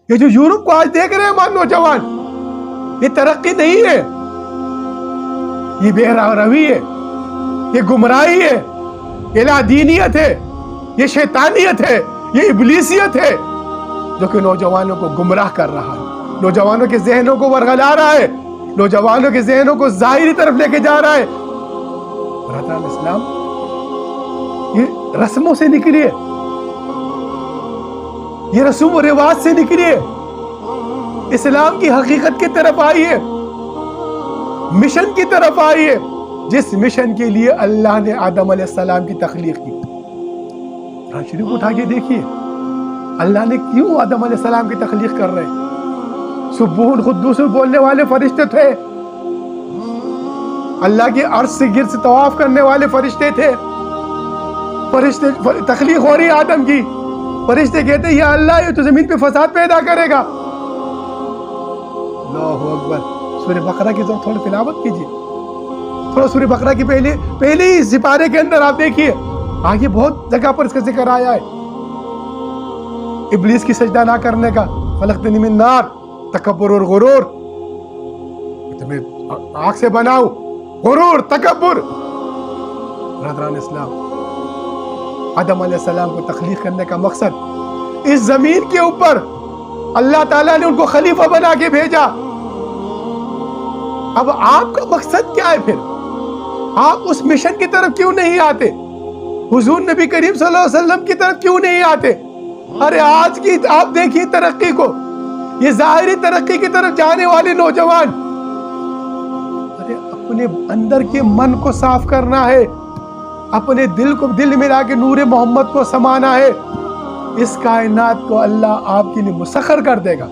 یہ جو یورپ کو آج دیکھ رہے ہیں ہمارے نوجوان، یہ ترقی نہیں ہے، یہ بے روی ہے، یہ گمراہی ہے، یہ لادینیت ہے، یہ شیطانیت ہے، یہ ابلیسیت ہے جو کہ نوجوانوں کو گمراہ کر رہا ہے، نوجوانوں کے ذہنوں کو ورغلا رہا ہے، نوجوانوں کے ذہنوں کو ظاہری طرف لے کے جا رہا ہے۔ برادران اسلام، یہ رسموں سے نکلی ہے، یہ رسوم و رواج سے نکلی ہے، اسلام کی حقیقت کی طرف آئی ہے، مشن کی طرف آئی ہے، جس مشن کے لیے اللہ نے آدم علیہ السلام کی تخلیق کی۔ قرآن شریف اٹھا کے دیکھیے اللہ نے کیوں آدم علیہ السلام کی تخلیق کر رہے ہیں۔ سبوح قدوس بولنے والے فرشتے تھے، اللہ کے عرش سے گرد سے طواف کرنے والے فرشتے تھے، فرشتے تخلیق ہو رہی آدم کی، فرشتے کہتے ہیں یا اللہ یہ تو زمین پہ فساد پیدا کرے گا۔ اللہ اکبر۔ سورہ بقرہ کی تھوڑی تلاوت کیجیے، تھوڑا سورہ بقرہ کی پہلے ہی سپارے کے اندر آپ دیکھیے، آگے بہت جگہ پر اس کا ذکر آیا ہے، ابلیس کی سجدہ نہ کرنے کا، خلقتنی من نار، تکبر اور غرور، تمہیں آگ سے بناؤ، غرور، تکبر۔ برادران اسلام، آدم علیہ السلام کو تخلیق کرنے کا مقصد، اس زمین کے اوپر اللہ تعالیٰ نے ان کو خلیفہ بنا کے بھیجا۔ اب آپ کا مقصد کیا ہے پھر؟ آپ اس مشن کی طرف کیوں نہیں آتے؟ حضور نبی کریم صلی اللہ علیہ وسلم کی طرف کیوں نہیں آتے؟ ارے آج کی آپ دیکھیے ترقی کو، یہ ظاہری ترقی کی طرف جانے والے نوجوان، ارے اپنے اندر کے من کو صاف کرنا ہے، اپنے دل میں لا کے نور محمد کو سمانا ہے، اس کائنات کو اللہ آپ کے لیے مسخر کر دے گا۔